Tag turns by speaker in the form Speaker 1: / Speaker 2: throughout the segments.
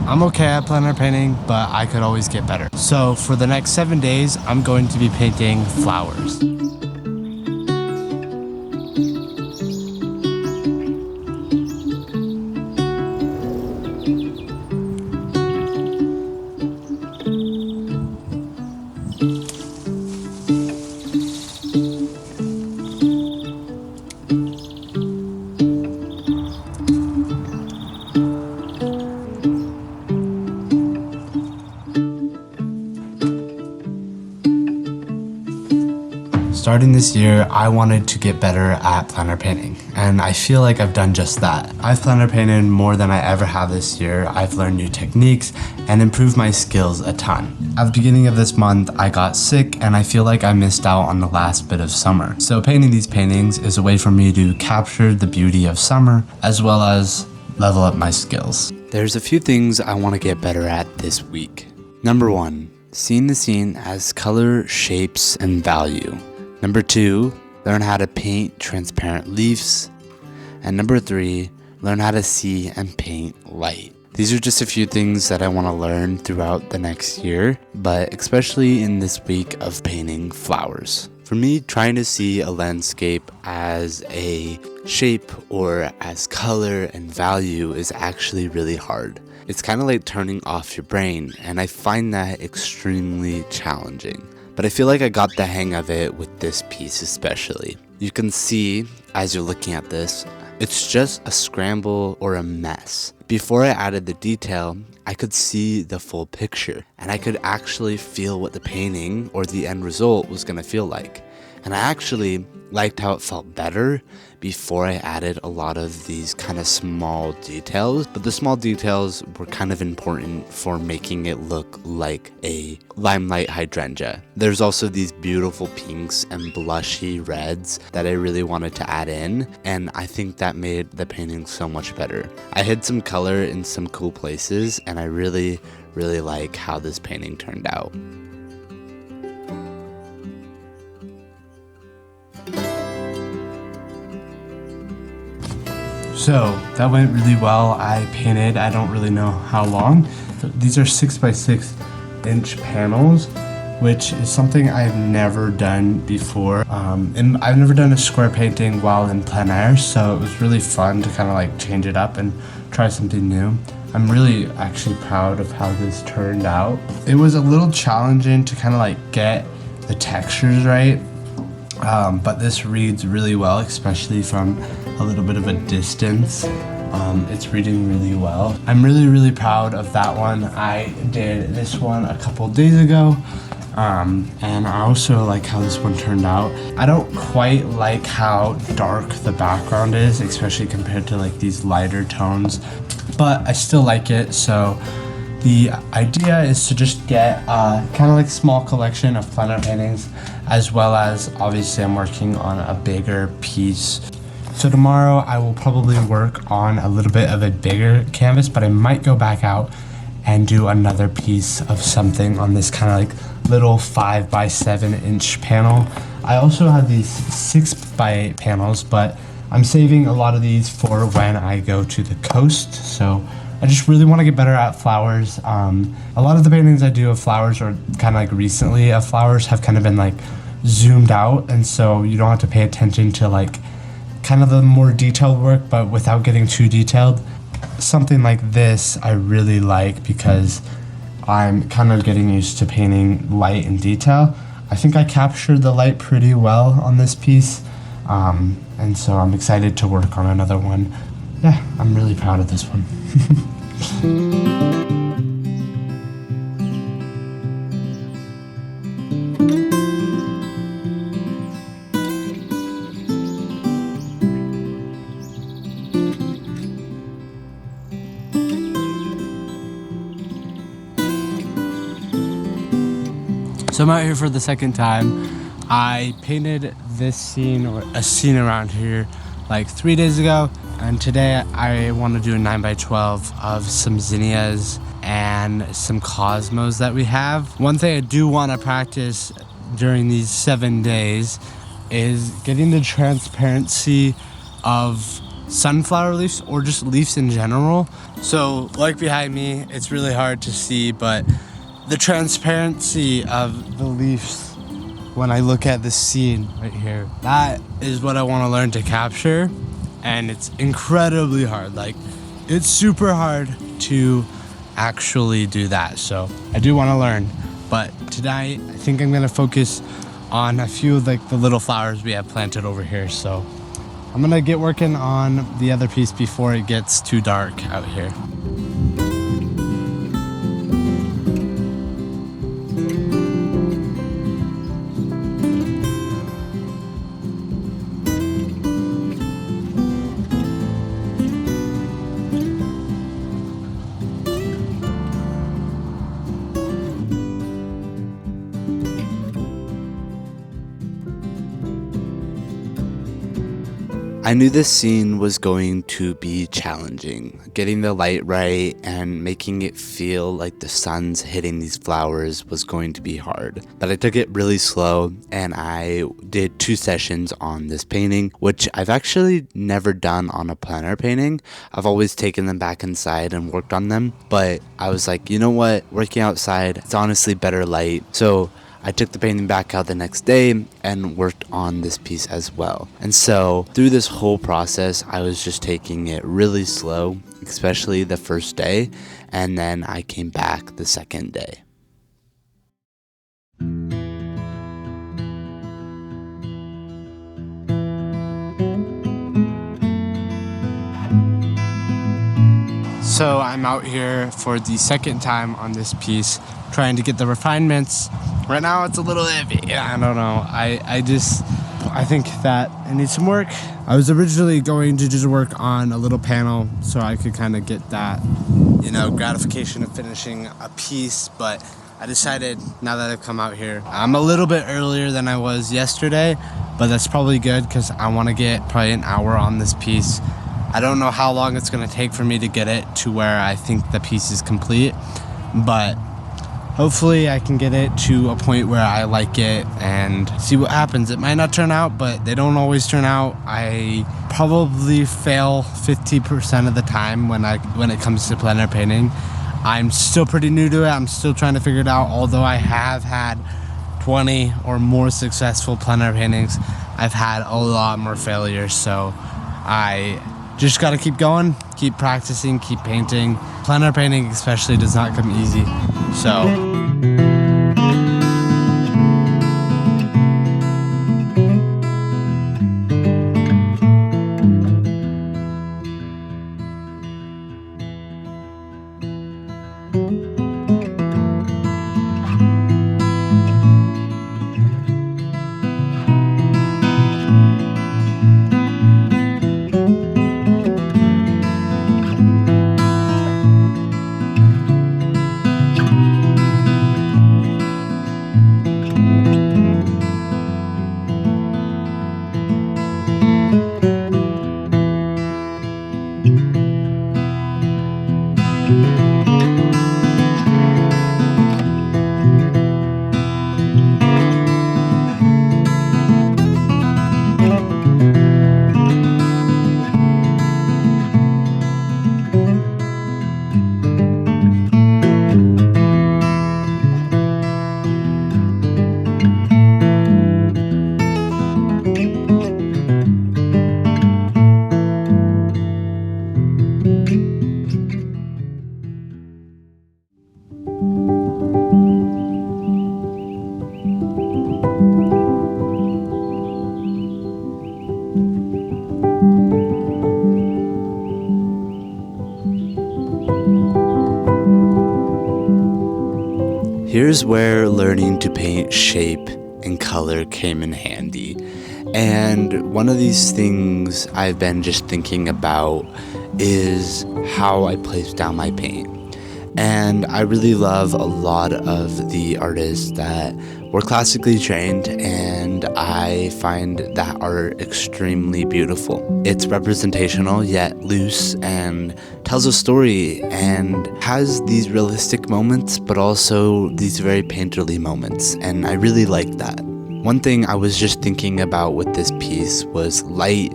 Speaker 1: I'm okay at plein air painting, but I could always get better. So for the next 7 days, I'm going to be painting flowers. Starting this year, I wanted to get better at plein air painting, and I feel like I've done just that. I've plein air painted more than I ever have this year. I've learned new techniques and improved my skills a ton. At the beginning of this month, I got sick and I feel like I missed out on the last bit of summer. So painting these paintings is a way for me to capture the beauty of summer as well as level up my skills. There's a few things I want to get better at this week. Number 1, seeing the scene as color, shapes, and value. Number 2, learn how to paint transparent leaves. And number 3, learn how to see and paint light. These are just a few things that I want to learn throughout the next year, but especially in this week of painting flowers. For me, trying to see a landscape as a shape or as color and value is actually really hard. It's kind of like turning off your brain, and I find that extremely challenging. But I feel like I got the hang of it with this piece especially. You can see, as you're looking at this, it's just a scramble or a mess. Before I added the detail, I could see the full picture, and I could actually feel what the painting or the end result was going to feel like. And I actually liked how it felt better before I added a lot of these kind of small details, but the small details were kind of important for making it look like a limelight hydrangea. There's also these beautiful pinks and blushy reds that I really wanted to add in, and I think that made the painting so much better. I hid some color in some cool places, and I really like how this painting turned out. So that went really well. I painted, I don't really know how long. These are 6x6 panels, which is something I've never done before. And I've never done a square painting while in plein air, so it was really fun to kind of like change it up and try something new. I'm really actually proud of how this turned out. It was a little challenging to kind of like get the textures right. But this reads really well, especially from a little bit of a distance. It's reading really well. I'm really proud of that one. I did this one a couple days ago, and I also like how this one turned out. I don't quite like how dark the background is, especially compared to like these lighter tones, but I still like it. So the idea is to just get a kind of like small collection of plein air paintings, as well as obviously I'm working on a bigger piece. So tomorrow I will probably work on a little bit of a bigger canvas, but I might go back out and do another piece of something on this kind of like little 5x7 panel. I also have these 6x8 panels, but I'm saving a lot of these for when I go to the coast. So I just really want to get better at flowers. A lot of the paintings I do of flowers, or kind of like recently of flowers, have kind of been like zoomed out, and so you don't have to pay attention to like kind of the more detailed work, but without getting too detailed. Something like this I really like because I'm kind of getting used to painting light and detail. I think I captured the light pretty well on this piece, and so I'm excited to work on another one. Yeah, I'm really proud of this one. So I'm out here for the second time. I painted this scene, or a scene around here, like 3 days ago, and today I want to do a 9x12 of some zinnias and some cosmos that we have. One thing I do want to practice during these 7 days is getting the transparency of sunflower leaves or just leaves in general. So like behind me, it's really hard to see, but the transparency of the leaves when I look at the scene right here, that is what I want to learn to capture. And it's incredibly hard. Like, it's super hard to actually do that. So I do want to learn, but tonight I think I'm gonna focus on a few of like the little flowers we have planted over here. So I'm gonna get working on the other piece before it gets too dark out here.
Speaker 2: I knew this scene was going to be challenging. Getting the light right and making it feel like the sun's hitting these flowers was going to be hard. But I took it really slow and I did 2 sessions on this painting, which I've actually never done on a plein air painting. I've always taken them back inside and worked on them. But I was like, you know what? Working outside, it's honestly better light. So I took the painting back out the next day and worked on this piece as well. And so through this whole process, I was just taking it really slow, especially the first day, and then I came back the second day.
Speaker 1: So I'm out here for the second time on this piece, trying to get the refinements. Right now it's a little iffy. I don't know. I think that it needs some work. I was originally going to just work on a little panel so I could kind of get that, gratification of finishing a piece, but I decided now that I've come out here, I'm a little bit earlier than I was yesterday, but that's probably good because I want to get probably an hour on this piece. I don't know how long it's going to take for me to get it to where I think the piece is complete, but hopefully I can get it to a point where I like it and see what happens. It might not turn out, but they don't always turn out. I probably fail 50% of the time when it comes to plein air painting. I'm still pretty new to it. I'm still trying to figure it out, although I have had 20 or more successful plein air paintings. I've had a lot more failures, so I just gotta keep going, keep practicing, keep painting. Plein air painting especially does not come easy, so.
Speaker 2: Here's where learning to paint shape and color came in handy. And one of these things I've been just thinking about is how I place down my paint. And I really love a lot of the artists that were classically trained, and I find that art extremely beautiful. It's representational yet loose and tells a story and has these realistic moments but also these very painterly moments, and I really like that. One thing I was just thinking about with this piece was light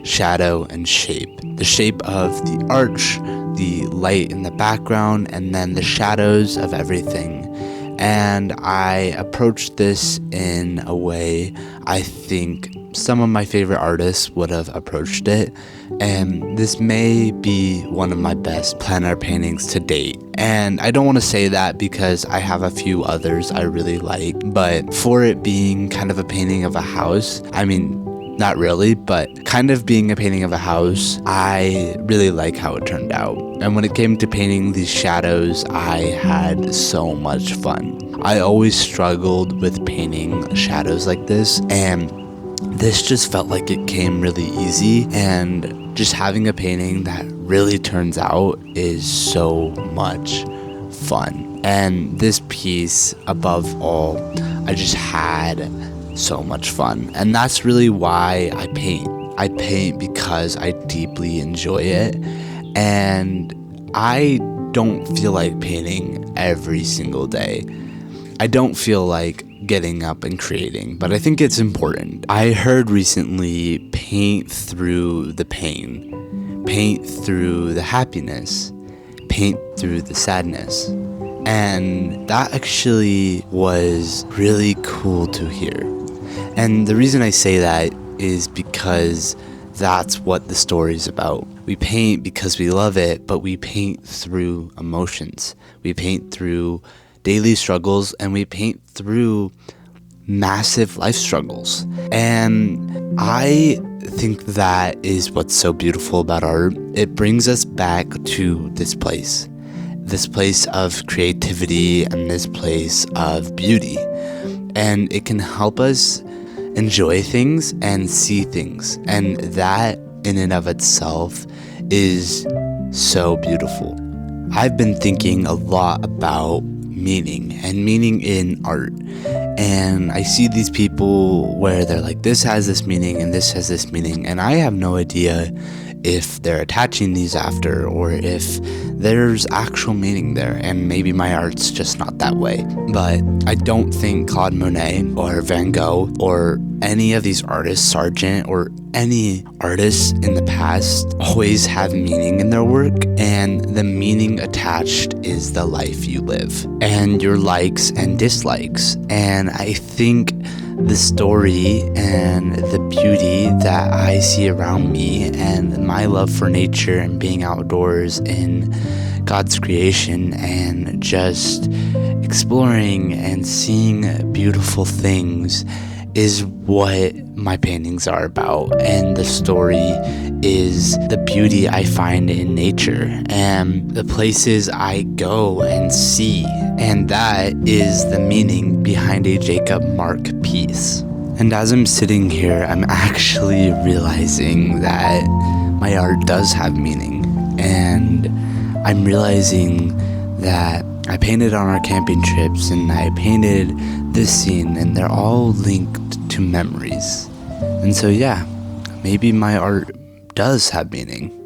Speaker 2: shadow, and shape. The shape of the arch, the light in the background, and then the shadows of everything. And I approached this in a way I think some of my favorite artists would have approached it, and this may be one of my best plein air paintings to date. And I don't want to say that because I have a few others I really like, but for it being kind of a painting of a house, I mean, not really, but kind of being a painting of a house, I really like how it turned out. And when it came to painting these shadows, I had so much fun. I always struggled with painting shadows like this, and this just felt like it came really easy, and just having a painting that really turns out is so much fun. And this piece, above all, I just had so much fun. And that's really why I paint. I paint because I deeply enjoy it, and I don't feel like painting every single day. I don't feel like getting up and creating, but I think it's important. I heard recently, paint through the pain, paint through the happiness, paint through the sadness. And that actually was really cool to hear. And the reason I say that is because that's what the story's about. We paint because we love it, but we paint through emotions. We paint through daily struggles, and we paint through massive life struggles. And I think that is what's so beautiful about art. It brings us back to this place of creativity and this place of beauty. And it can help us enjoy things and see things. And that in and of itself is so beautiful. I've been thinking a lot about meaning and meaning in art. And I see these people where they're like, this has this meaning and this has this meaning. And I have no idea if they're attaching these after or if there's actual meaning there, and maybe my art's just not that way. But I don't think Claude Monet or Van Gogh or any of these artists, Sargent or any artists in the past, always have meaning in their work, and the meaning attached is the life you live and your likes and dislikes. And I think the story and the beauty that I see around me and my love for nature and being outdoors in God's creation and just exploring and seeing beautiful things is what my paintings are about. And the story is the beauty I find in nature and the places I go and see. And that is the meaning behind a Jacob Mark piece. And as I'm sitting here, I'm actually realizing that my art does have meaning. And I'm realizing that I painted on our camping trips and I painted this scene, and they're all linked to memories. And so yeah, maybe my art does have meaning.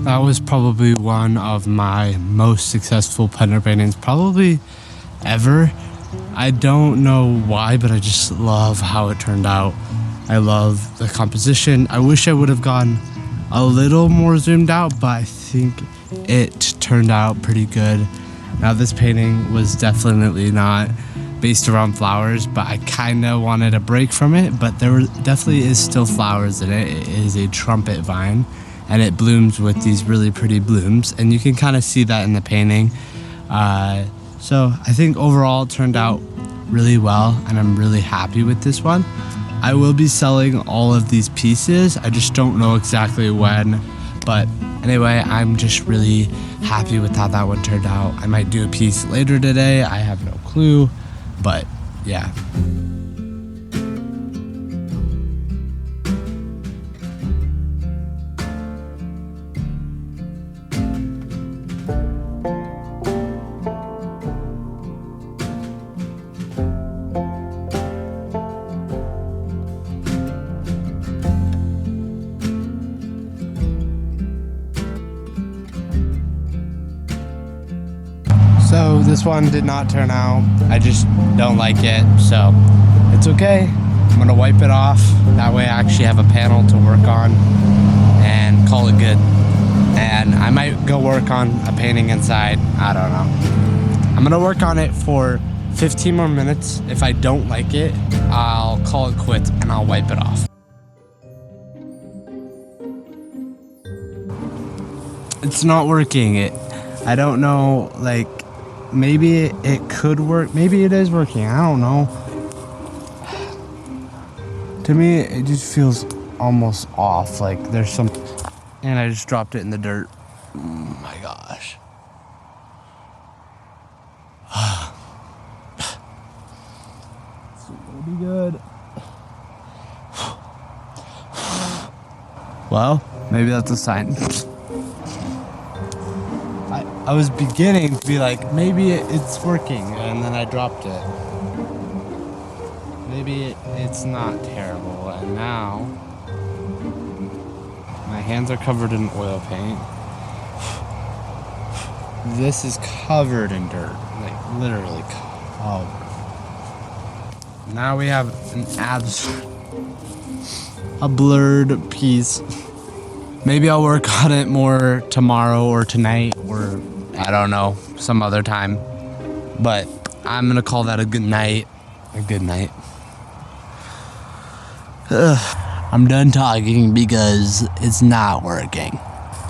Speaker 1: That was probably one of my most successful plein air paintings, probably ever. I don't know why, but I just love how it turned out. I love the composition. I wish I would have gone a little more zoomed out, but I think it turned out pretty good. Now, this painting was definitely not based around flowers, but I kind of wanted a break from it, but there definitely is still flowers in it. It is a trumpet vine, and it blooms with these really pretty blooms, and you can kind of see that in the painting. So I think overall it turned out really well, and I'm really happy with this one. I will be selling all of these pieces. I just don't know exactly when, but anyway, I'm just really happy with how that one turned out. I might do a piece later today. I have no clue, but yeah. This one did not turn out. I just don't like it, so it's okay. I'm gonna wipe it off. That way I actually have a panel to work on and call it good. And I might go work on a painting inside. I don't know. I'm gonna work on it for 15 more minutes. If I don't like it, I'll call it quits and I'll wipe it off. It's not working. I don't know, like, maybe it could work. Maybe it is working. I don't know. To me, it just feels almost off. Like there's some, and I just dropped it in the dirt. Oh my gosh. It's gonna be good. Well, maybe that's a sign. I was beginning to be like, maybe it's working, and then I dropped it. Maybe it's not terrible, and now my hands are covered in oil paint. This is covered in dirt, like literally covered. Now we have a blurred piece. Maybe I'll work on it more tomorrow or tonight or I don't know, some other time. But I'm gonna call that a good night. A good night. I'm done talking because it's not working.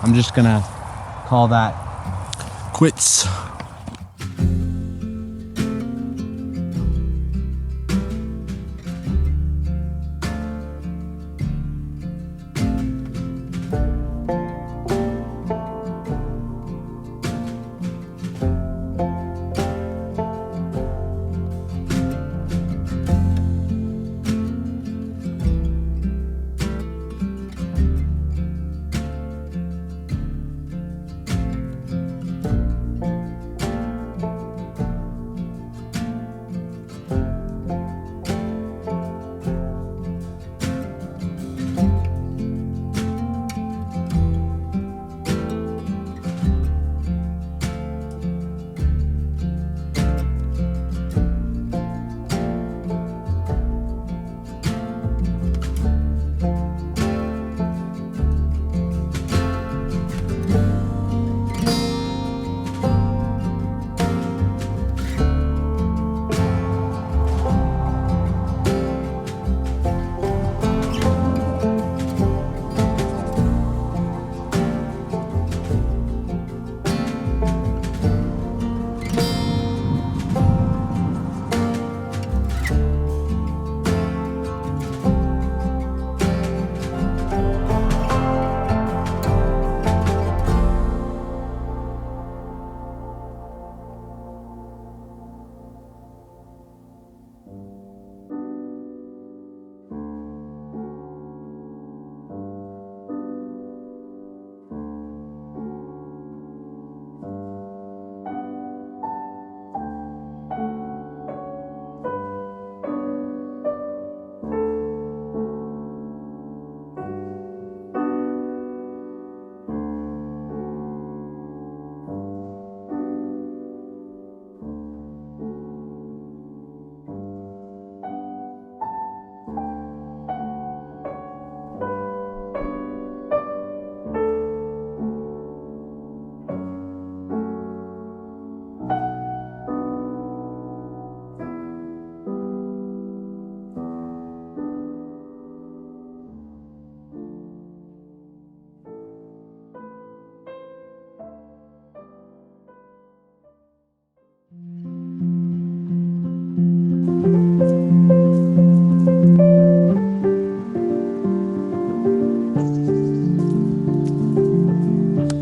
Speaker 1: I'm just gonna call that quits.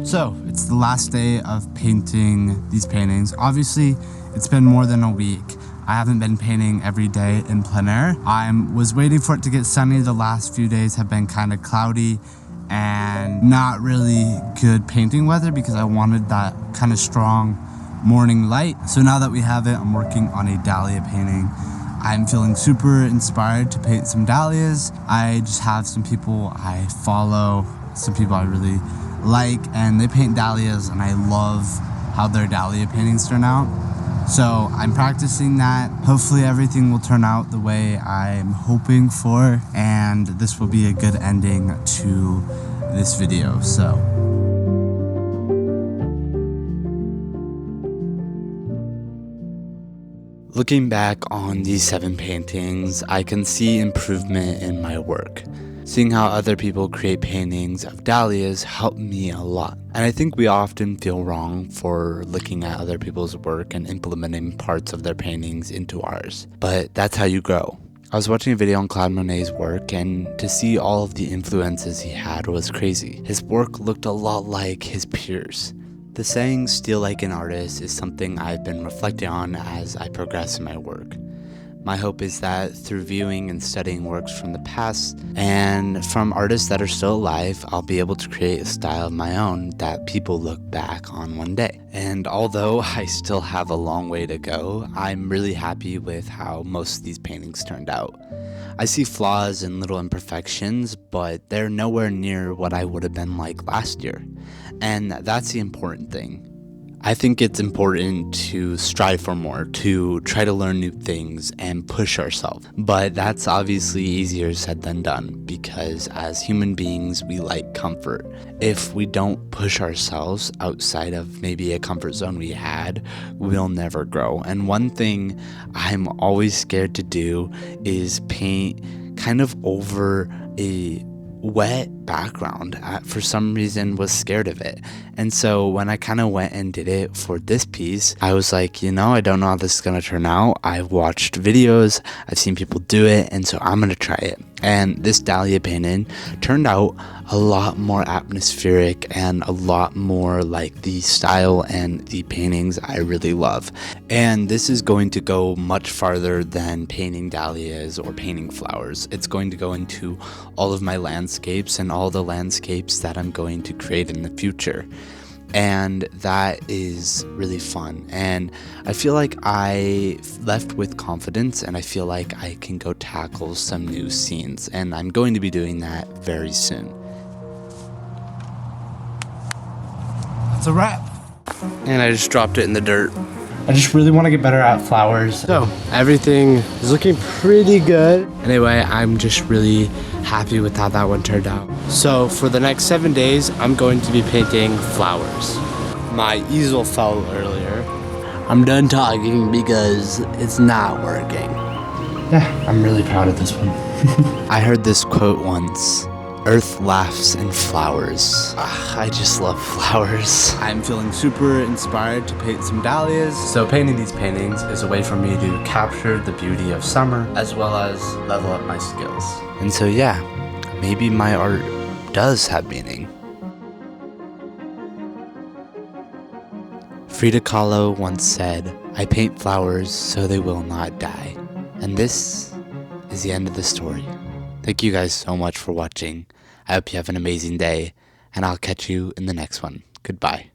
Speaker 1: So, it's the last day of painting these paintings. Obviously, it's been more than a week. I haven't been painting every day in plein air. I was waiting for it to get sunny. The last few days have been kind of cloudy and not really good painting weather because I wanted that kind of strong morning light. So now that we have it, I'm working on a dahlia painting. I'm feeling super inspired to paint some dahlias. I just have some people I follow, some people I really like, and they paint dahlias, and I love how their dahlia paintings turn out.
Speaker 2: So I'm practicing that. Hopefully everything will turn out the way I'm hoping for, and this will be a good ending to this video. So looking back on these 7 paintings, I can see improvement in my work. Seeing how other people create paintings of dahlias helped me a lot. And I think we often feel wrong for looking at other people's work and implementing parts of their paintings into ours. But that's how you grow. I was watching a video on Claude Monet's work, and to see all of the influences he had was crazy. His work looked a lot like his peers. The saying, "steal like an artist," is something I've been reflecting on as I progress in my work. My hope is that through viewing and studying works from the past and from artists that are still alive, I'll be able to create a style of my own that people look back on one day. And although I still have a long way to go, I'm really happy with how most of these paintings turned out. I see flaws and little imperfections, but they're nowhere near what I would have been like last year. And that's the important thing. I think it's important to strive for more, to try to learn new things and push ourselves. But that's obviously easier said than done, because as human beings, we like comfort. If we don't push ourselves outside of maybe a comfort zone we had, we'll never grow. And one thing I'm always scared to do is paint kind of over a wet background. For some reason was scared of it, and so when I kind of went and did it for this piece, I was like, I don't know how this is gonna turn out. I've watched videos, I've seen people do it, and so I'm gonna try it. And this dahlia painting turned out a lot more atmospheric and a lot more like the style and the paintings I really love. And this is going to go much farther than painting dahlias or painting flowers. It's going to go into all of my landscapes and all the landscapes that I'm going to create in the future. And that is really fun, and I feel like I left with confidence, and I feel like I can go tackle some new scenes, and I'm going to be doing that very soon.
Speaker 1: That's a wrap.
Speaker 2: And I just dropped it in the dirt.
Speaker 1: I just really want to get better at flowers. So everything is looking pretty good. Anyway, I'm just really happy with how that one turned out. So for the next 7 days, I'm going to be painting flowers. My easel fell earlier. I'm done talking because it's not working. Yeah, I'm really proud of this one.
Speaker 2: I heard this quote once: "Earth laughs in flowers." I just love flowers. I'm feeling super inspired to paint some dahlias.
Speaker 1: So painting these paintings is a way for me to capture the beauty of summer as well as level up my skills.
Speaker 2: And so yeah, maybe my art does have meaning. Frida Kahlo once said, "I paint flowers so they will not die." And this is the end of the story. Thank you guys so much for watching. I hope you have an amazing day, and I'll catch you in the next one. Goodbye.